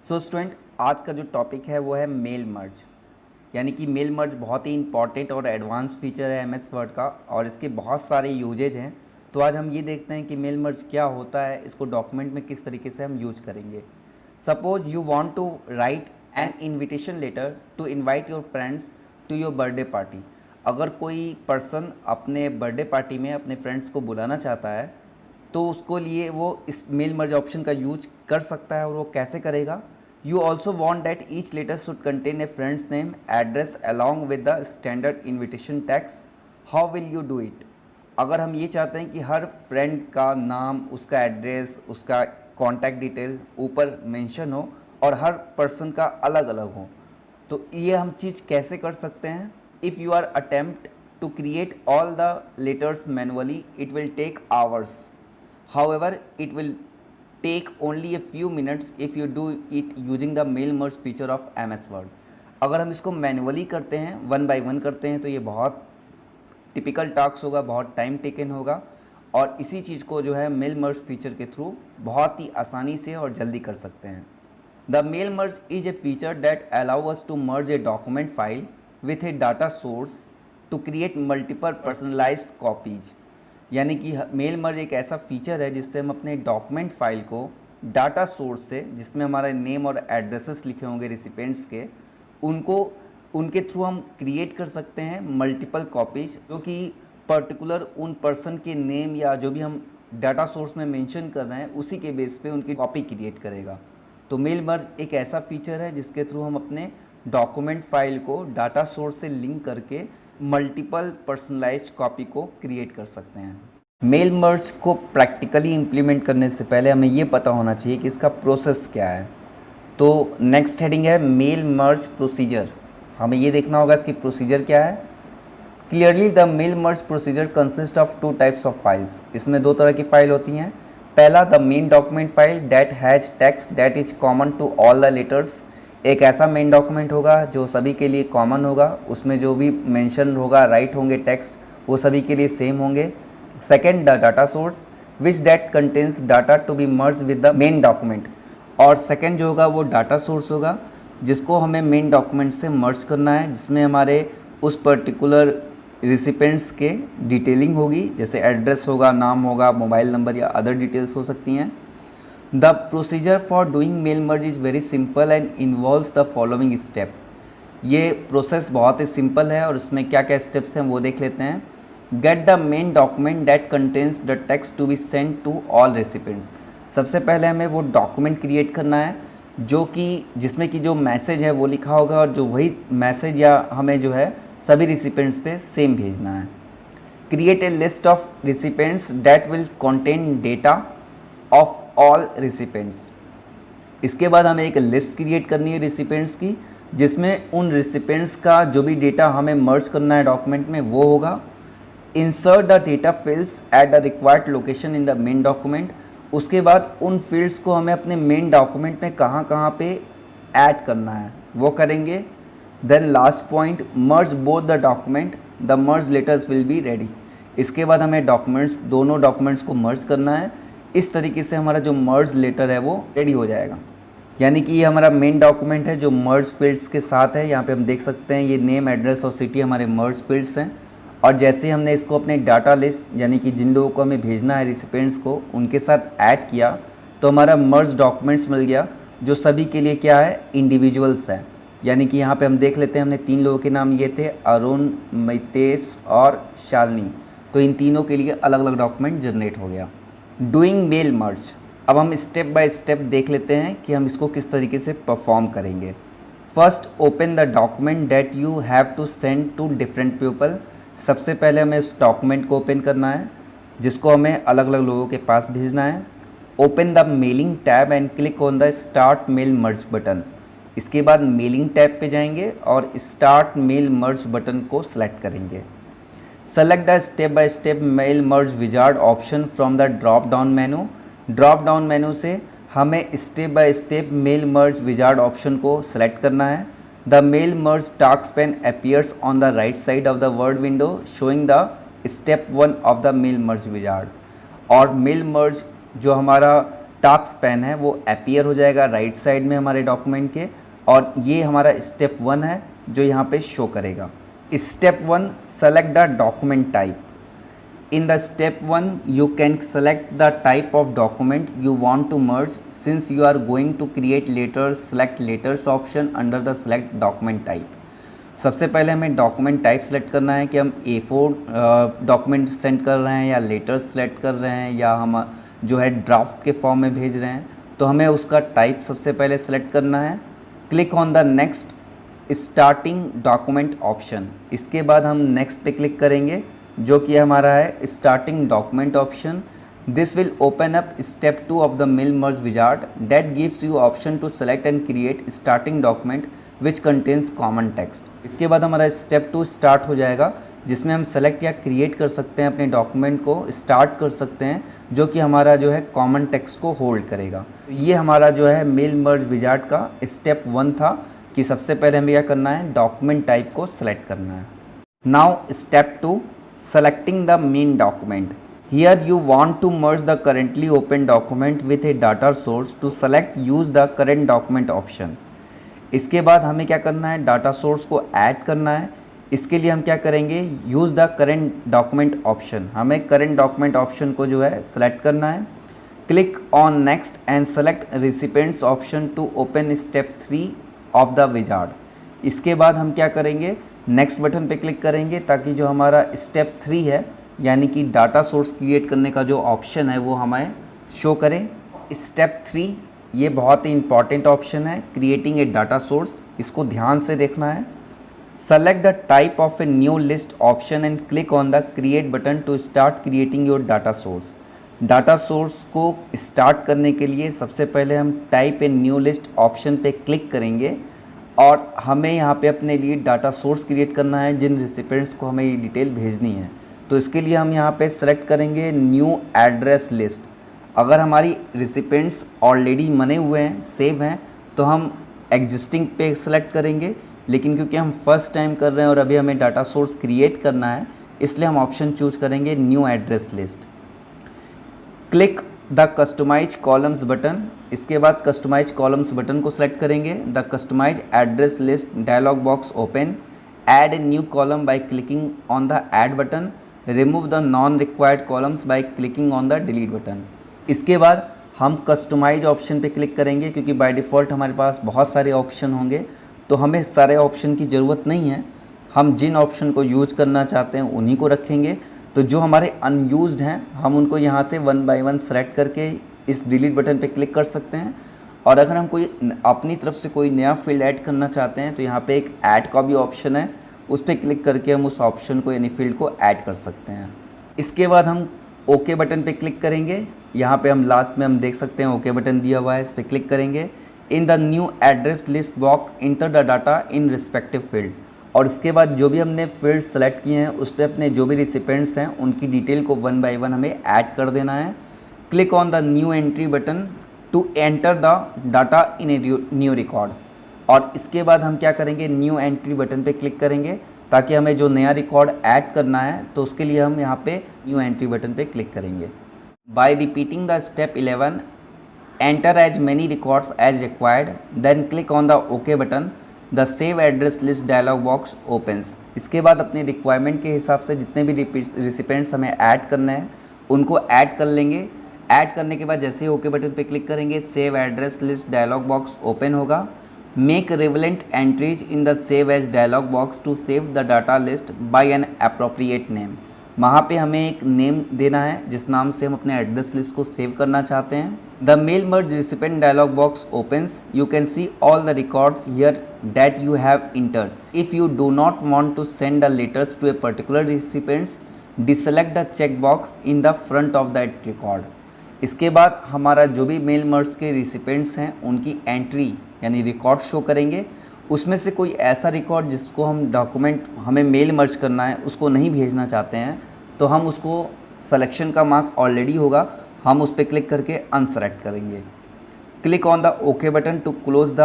So student, आज का जो टॉपिक है वो है मेल मर्ज। यानी कि मेल मर्ज बहुत ही इंपॉर्टेंट और एडवांस फीचर है एमएस वर्ड का और इसके बहुत सारे यूजेज हैं। तो आज हम ये देखते हैं कि मेल मर्ज क्या होता है, इसको डॉक्यूमेंट में किस तरीके से हम यूज करेंगे। Suppose you want to write an invitation letter to invite your friends to your birthday party. अगर कोई पर्सन अपने बर्थडे पार्टी में अपने फ्रेंड्स को बुलाना चाहता है तो उसको लिए वो इस मेल मर्ज ऑप्शन का यूज कर सकता है। और वो कैसे करेगा? You also want that each letter should contain a friend's name, address along with the standard invitation text. How will you do it? अगर हम ये चाहते हैं कि हर फ्रेंड का नाम, उसका एड्रेस, उसका कॉन्टैक्ट डिटेल ऊपर मेंशन हो और हर पर्सन का अलग अलग हो, तो ये हम चीज़ कैसे कर सकते हैं? If you are attempt to create all the letters manually, it will take hours. However, it will take only a few minutes if you do it using the mail merge feature of MS Word. अगर हम इसको manually करते हैं, one by one करते हैं, तो ये बहुत टिपिकल टास्क होगा, बहुत टाइम टेकन होगा। और इसी चीज़ को जो है मेल मर्ज फीचर के थ्रू बहुत ही आसानी से और जल्दी कर सकते हैं। The mail merge is a feature that allow us to merge a document file with a data source to create multiple personalized copies. यानी कि मेल मर्ज एक ऐसा फीचर है जिससे हम अपने डॉक्यूमेंट फाइल को डाटा सोर्स से, जिसमें हमारा नेम और एड्रेसेस लिखे होंगे रिसिपेंट्स के, उनके थ्रू हम क्रिएट कर सकते हैं मल्टीपल कॉपीज, जो कि पर्टिकुलर उन पर्सन के नेम या जो भी हम डाटा सोर्स में मेंशन कर रहे हैं उसी के बेस पे उनकी कॉपी क्रिएट करेगा। तो मेल मर्ज एक ऐसा फीचर है जिसके थ्रू हम अपने डॉक्यूमेंट फाइल को डाटा सोर्स से लिंक करके मल्टीपल पर्सनलाइज्ड कॉपी को क्रिएट कर सकते हैं। मेल मर्ज को प्रैक्टिकली इम्प्लीमेंट करने से पहले हमें ये पता होना चाहिए कि इसका प्रोसेस क्या है। तो नेक्स्ट हेडिंग है मेल मर्ज प्रोसीजर। हमें ये देखना होगा इसकी प्रोसीजर क्या है। Clearly the mail merge procedure consist of two types of files. इसमें दो तरह की फाइल होती हैं। पहला the main document file that has text that is common to all the letters. एक ऐसा मेन डॉक्यूमेंट होगा जो सभी के लिए कॉमन होगा, उसमें जो भी मेंशन होगा, राइट होंगे टेक्स्ट, वो सभी के लिए सेम होंगे। Second the data source which that contains data to be merge with the main document. और सेकेंड जो होगा वो डाटा सोर्स होगा जिसको हमें मेन डॉक्यूमेंट से मर्ज करना है, जिसमें हमारे उस पर्टिकुलर रिसिपेंट्स के डिटेलिंग होगी, जैसे एड्रेस होगा, नाम होगा, मोबाइल नंबर या अदर डिटेल्स हो सकती हैं। The procedure for doing mail merge is very simple and involves the following step. ये प्रोसेस बहुत ही सिंपल है और उसमें क्या क्या स्टेप्स हैं वो देख लेते हैं। Get the main document that contains the text to be sent to all recipients. सबसे पहले हमें वो डॉक्यूमेंट क्रिएट करना है जिसमें कि जो मैसेज है वो लिखा होगा और जो वही मैसेज या हमें जो है सभी रिसिपेंट्स पे सेम भेजना है। Create a list of recipients that will contain data of all recipients. इसके बाद हमें एक लिस्ट क्रिएट करनी है रिसिपेंट्स की, जिसमें उन रिसिपेंट्स का जो भी डेटा हमें मर्ज करना है डॉक्यूमेंट में वो होगा। Insert the data fields at the required location in the main document. उसके बाद उन फील्ड्स को हमें अपने मेन डॉक्यूमेंट में कहाँ कहाँ पे ऐड करना है वो करेंगे। Then last point merge both the document, the merge letters will be ready. इसके बाद हमें दोनों डॉक्यूमेंट्स को मर्ज करना है। इस तरीके से हमारा जो मर्ज लेटर है वो रेडी हो जाएगा। यानी कि ये हमारा मेन डॉक्यूमेंट है जो मर्ज फील्ड्स के साथ है। यहाँ पे हम देख सकते हैं ये नेम, एड्रेस और सिटी हमारे मर्ज फील्ड्स हैं। और जैसे हमने इसको अपने डाटा लिस्ट यानी कि जिन लोगों को हमें भेजना है रिसिपेंट्स को, उनके साथ ऐड किया तो हमारा मर्ज डॉक्यूमेंट्स मिल गया जो सभी के लिए क्या है, इंडिविजुअल्स है। यानी कि यहाँ पर हम देख लेते हैं, हमने 3 लोगों के नाम ये थे, अरुण, मितेश और शालिनी। तो इन तीनों के लिए अलग अलग डॉक्यूमेंट जनरेट हो गया। Doing mail merge. अब हम स्टेप बाय स्टेप देख लेते हैं कि हम इसको किस तरीके से परफॉर्म करेंगे। First open the document that you have to send to different people. सबसे पहले हमें उस डॉक्यूमेंट को ओपन करना है जिसको हमें अलग अलग लोगों के पास भेजना है। Open the mailing tab and click on the start mail merge button. इसके बाद मेलिंग टैब पे जाएंगे और स्टार्ट मेल मर्ज बटन को सिलेक्ट करेंगे। Select the step-by-step mail merge wizard option from the drop down menu. Drop down menu से हमें step by step mail merge wizard option को select करना है। The mail merge task pane appears on the right side of the word window showing the step 1 of the mail merge wizard. और mail merge जो हमारा task pane है वो appear हो जाएगा राइट साइड में हमारे डॉक्यूमेंट के, और ये हमारा स्टेप 1 है जो यहाँ पे शो करेगा। Step 1, select the document type. In the step 1, you can select the type of document you want to merge. Since you are going to create letters, select letters option under the select document type. सबसे पहले हमें document type select करना है कि हम A4 document send कर रहे हैं या लेटर्स सेलेक्ट कर रहे हैं या हम जो है ड्राफ्ट के फॉर्म में भेज रहे हैं, तो हमें उसका टाइप सबसे पहले सेलेक्ट करना है। Click on the next starting document option. इसके बाद हम नेक्स्ट पे क्लिक करेंगे जो कि हमारा है starting document option. This will open up step 2 of the mail merge wizard that gives you option to select and create starting document which contains common text. इसके बाद हमारा स्टेप 2 स्टार्ट हो जाएगा जिसमें हम सेलेक्ट या क्रिएट कर सकते हैं अपने डॉक्यूमेंट को, स्टार्ट कर सकते हैं जो कि हमारा जो है कॉमन टेक्स्ट को होल्ड करेगा। ये हमारा जो है मेल मर्ज विजार्ड का स्टेप 1 था कि सबसे पहले हमें क्या करना है, डॉक्यूमेंट टाइप को सेलेक्ट करना है। Now step 2, selecting the main document. Here you want to merge the currently open document with a data source. To select use the current document option. इसके बाद हमें क्या करना है, डाटा सोर्स को ऐड करना है। इसके लिए हम क्या करेंगे, use the current document option. हमें करेंट डॉक्यूमेंट ऑप्शन को जो है सेलेक्ट करना है। Click on next and select recipients option to open step 3 of the wizard. इसके बाद हम क्या करेंगे, नेक्स्ट बटन पे क्लिक करेंगे ताकि जो हमारा स्टेप 3 है यानी कि डाटा सोर्स क्रिएट करने का जो ऑप्शन है वो हमें शो करें। स्टेप 3 ये बहुत ही इंपॉर्टेंट ऑप्शन है, क्रिएटिंग ए डाटा सोर्स। इसको ध्यान से देखना है। Select the type of a new list option and click on the create button to start creating your data source. Data source को स्टार्ट करने के लिए सबसे पहले हम type a new list option पे क्लिक करेंगे और हमें यहाँ पे अपने लिए डाटा सोर्स क्रिएट करना है जिन रिसिपेंट्स को हमें ये डिटेल भेजनी है। तो इसके लिए हम यहाँ पे सेलेक्ट करेंगे न्यू एड्रेस लिस्ट। अगर हमारी रिसिपेंट्स ऑलरेडी बने हुए हैं, सेव हैं, तो हम एग्जिस्टिंग पे सेलेक्ट करेंगे, लेकिन क्योंकि हम फर्स्ट टाइम कर रहे हैं और अभी हमें डाटा सोर्स क्रिएट करना है इसलिए हम ऑप्शन चूज करेंगे new address list. Click the customize columns button. इसके बाद कस्टमाइज कॉलम्स बटन को सेलेक्ट करेंगे। The customize address list dialog box open. Add a new column by clicking on the add button. Remove the non required columns by clicking on the delete button. इसके बाद हम customise option पे click करेंगे क्योंकि by default हमारे पास बहुत सारे option होंगे, तो हमें सारे ऑप्शन की ज़रूरत नहीं है। हम जिन ऑप्शन को यूज करना चाहते हैं उन्हीं को रखेंगे। तो जो हमारे अनयूज्ड हैं हम उनको यहाँ से 1 बाय 1 सेलेक्ट करके इस डिलीट बटन पे क्लिक कर सकते हैं। और अगर हम कोई अपनी तरफ से कोई नया फील्ड ऐड करना चाहते हैं तो यहाँ पे एक ऐड का भी ऑप्शन है, उस पर क्लिक करके हम उस ऑप्शन को यानी फील्ड को ऐड कर सकते हैं। इसके बाद हम ओके बटन पे क्लिक करेंगे। यहाँ पे हम लास्ट में हम देख सकते हैं ओके बटन दिया हुआ है, इस पर क्लिक करेंगे। In the new address list box enter the data in respective field. और इसके बाद जो भी हमने फील्ड सेलेक्ट किए हैं उस पर अपने जो भी रिसिपेंट्स हैं उनकी डिटेल को 1 बाय 1 हमें ऐड कर देना है। Click on the new entry button to enter the data in a new record. और इसके बाद हम क्या करेंगे, न्यू एंट्री बटन पे क्लिक करेंगे ताकि हमें जो नया रिकॉर्ड ऐड करना है तो उसके लिए हम यहाँ पे न्यू एंट्री बटन पे क्लिक करेंगे। By repeating the step 11, enter as many records as required, then click on the okay button. The save address list dialog box opens. इसके बाद अपनी रिक्वायरमेंट के हिसाब से जितने भी रिसिपेंट्स हमें ऐड करने हैं उनको ऐड कर लेंगे। ऐड करने के बाद जैसे ही ओके बटन पे क्लिक करेंगे save address list dialog box open होगा। Make relevant entries in the save as dialog box to save the data list by an appropriate name. वहाँ पे हमें एक नेम देना है जिस नाम से हम अपने एड्रेस लिस्ट को सेव करना चाहते हैं। The mail merge recipient dialog box opens. You can see all the records here that you have entered. If you do not want to send the letters to a particular recipients, deselect the checkbox in the front of that record. इसके बाद हमारा जो भी mail merge के recipients हैं उनकी entry यानी record show करेंगे। उसमें से कोई ऐसा रिकॉर्ड जिसको हम डॉक्यूमेंट हमें मेल मर्ज करना है उसको नहीं भेजना चाहते हैं तो हम उसको सिलेक्शन का मार्क ऑलरेडी होगा, हम उस पर क्लिक करके अनसेलेक्ट करेंगे। Click on the OK button to close the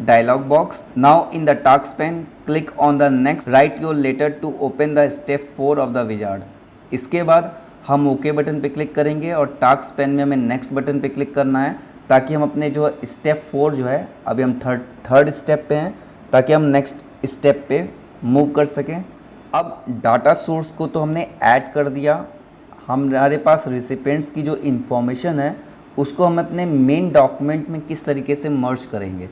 dialog box. Now in the task pane, click on the next. Write your letter to open the step 4 of the wizard. इसके बाद हम OK button पे click करेंगे और task pane में हमें next button पे click करना है ताकि हम अपने जो स्टेप 4 जो है, अभी हम थर्ड स्टेप पे हैं, ताकि हम नेक्स्ट स्टेप पे मूव कर सकें। अब डाटा सोर्स को तो हमने ऐड कर दिया, हमारे पास रिसिपेंट्स की जो इन्फॉर्मेशन है उसको हम अपने मेन डॉक्यूमेंट में किस तरीके से मर्ज करेंगे।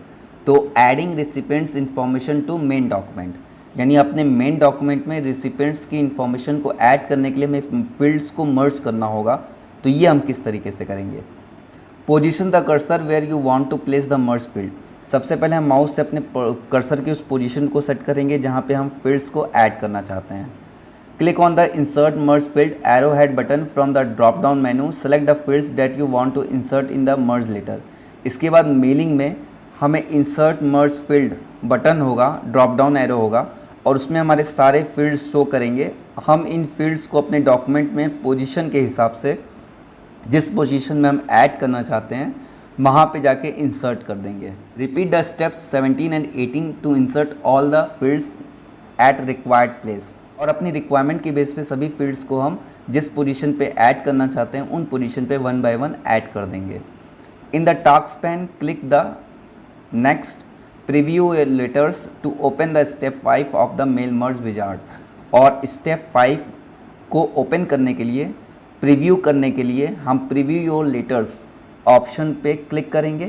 तो adding recipients information to main document, यानी अपने मेन डॉक्यूमेंट में रिसिपेंट्स की इन्फॉर्मेशन को ऐड करने के लिए हमें फील्ड्स को मर्ज करना होगा। तो ये हम किस तरीके से करेंगे। Position the cursor where you want to place the merge field. सबसे पहले हम माउस से अपने कर्सर की उस पोजीशन को सेट करेंगे जहाँ पे हम फील्ड्स को ऐड करना चाहते हैं। Click on the insert merge field arrow head button from the drop down menu, select the fields that you want to insert in the merge letter. इसके बाद मेलिंग में हमें इंसर्ट मर्ज फील्ड बटन होगा, drop down arrow होगा और उसमें हमारे सारे फील्ड्स शो करेंगे। हम इन फील्ड्स को अपने डॉक्यूमेंट में पोजीशन के हिसाब से जिस पोजीशन में हम ऐड करना चाहते हैं वहाँ पे जाके इंसर्ट कर देंगे। Repeat the steps 17 and 18 to insert all the fields at required place. और अपनी रिक्वायरमेंट के बेस पे सभी फील्ड्स को हम जिस पोजीशन पे ऐड करना चाहते हैं उन पोजीशन पे 1 बाय 1 ऐड कर देंगे। In the task pane click the next preview letters to open the step 5 of the mail merge wizard. और स्टेप 5 को ओपन करने के लिए, प्रीव्यू करने के लिए हम प्रीव्यू योर लेटर्स ऑप्शन पे क्लिक करेंगे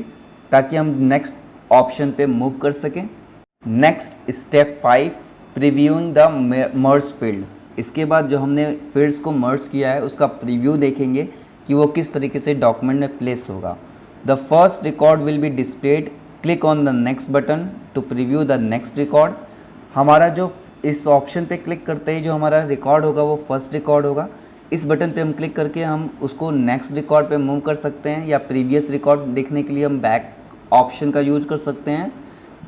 ताकि हम नेक्स्ट ऑप्शन पे मूव कर सकें। Next step 5 previewing the merge field. इसके बाद जो हमने फील्ड्स को मर्ज किया है उसका प्रीव्यू देखेंगे कि वो किस तरीके से डॉक्यूमेंट में प्लेस होगा। The first record will be displayed, click on the next button to preview the next record. हमारा जो इस ऑप्शन पे क्लिक करते ही जो हमारा रिकॉर्ड होगा वो फर्स्ट रिकॉर्ड होगा। इस बटन पे हम क्लिक करके हम उसको नेक्स्ट रिकॉर्ड पे मूव कर सकते हैं या प्रीवियस रिकॉर्ड देखने के लिए हम बैक ऑप्शन का यूज कर सकते हैं।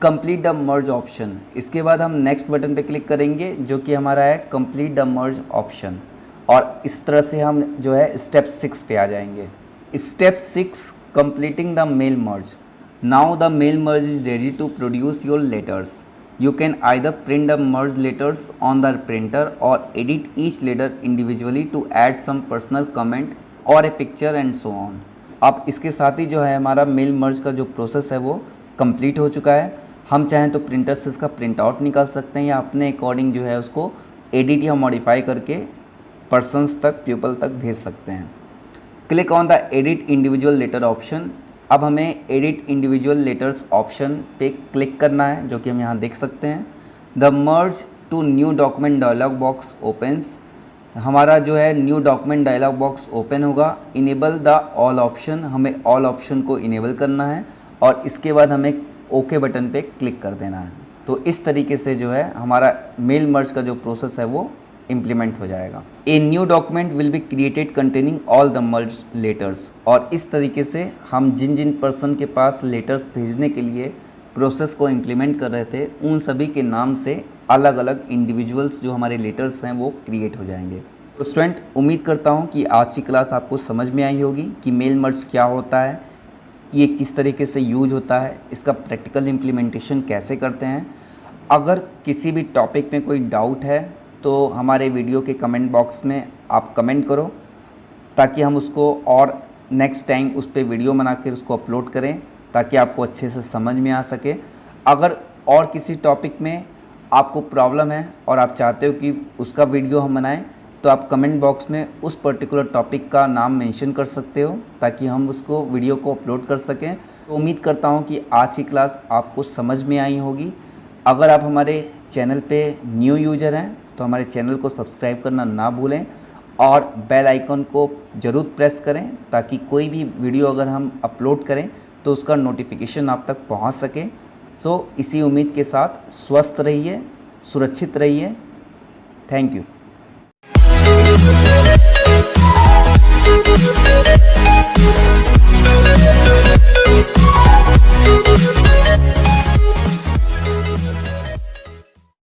कंप्लीट द मर्ज ऑप्शन, इसके बाद हम नेक्स्ट बटन पे क्लिक करेंगे जो कि हमारा है कंप्लीट द मर्ज ऑप्शन। और इस तरह से हम जो है स्टेप 6 पे आ जाएंगे। Step 6 completing the mail merge. Now the mail merge is ready to produce your letters. You can either print the merged letters on the printer or edit each letter individually to add some personal comment or a picture and so on। अब इसके साथ ही जो है हमारा mail merge का जो process है वो कंप्लीट हो चुका है। हम चाहें तो प्रिंटर से इसका प्रिंट आउट निकाल सकते हैं या अपने अकॉर्डिंग जो है उसको एडिट या मॉडिफाई करके पर्सनस तक, पीपल तक भेज सकते हैं। Click on the edit individual letter option. अब हमें एडिट इंडिविजुअल लेटर्स ऑप्शन पे क्लिक करना है जो कि हम यहाँ देख सकते हैं। The merge to new document dialog box opens. हमारा जो है new document dialog box open होगा। इनेबल द ऑल ऑप्शन, हमें ऑल ऑप्शन को इनेबल करना है और इसके बाद हमें ओके बटन पे क्लिक कर देना है। तो इस तरीके से जो है हमारा मेल मर्ज का जो प्रोसेस है वो इम्प्लीमेंट हो जाएगा। A new document will be created containing all the merge letters. और इस तरीके से हम जिन जिन पर्सन के पास लेटर्स भेजने के लिए प्रोसेस को इम्प्लीमेंट कर रहे थे उन सभी के नाम से अलग अलग इंडिविजुअल्स जो हमारे लेटर्स हैं वो क्रिएट हो जाएंगे। तो स्टूडेंट, उम्मीद करता हूँ कि आज की क्लास आपको समझ में आई होगी कि मेल मर्ज क्या होता है, ये किस तरीके से यूज होता है, इसका प्रैक्टिकल इम्प्लीमेंटेशन कैसे करते हैं। अगर किसी भी टॉपिक में कोई डाउट है तो हमारे वीडियो के कमेंट बॉक्स में आप कमेंट करो ताकि हम उसको और नेक्स्ट टाइम उस पर वीडियो बना कर उसको अपलोड करें ताकि आपको अच्छे से समझ में आ सके। अगर और किसी टॉपिक में आपको प्रॉब्लम है और आप चाहते हो कि उसका वीडियो हम बनाएं तो आप कमेंट बॉक्स में उस पर्टिकुलर टॉपिक का नाम मेंशन कर सकते हो ताकि हम उसको वीडियो को अपलोड कर सकें। तो उम्मीद करता हूँ कि आज की क्लास आपको समझ में आई होगी। अगर आप हमारे चैनल पे न्यू यूज़र हैं तो हमारे चैनल को सब्सक्राइब करना ना भूलें और बेल आइकन को ज़रूर प्रेस करें ताकि कोई भी वीडियो अगर हम अपलोड करें तो उसका नोटिफिकेशन आप तक पहुंच सके। सो इसी उम्मीद के साथ स्वस्थ रहिए, सुरक्षित रहिए। Thank you.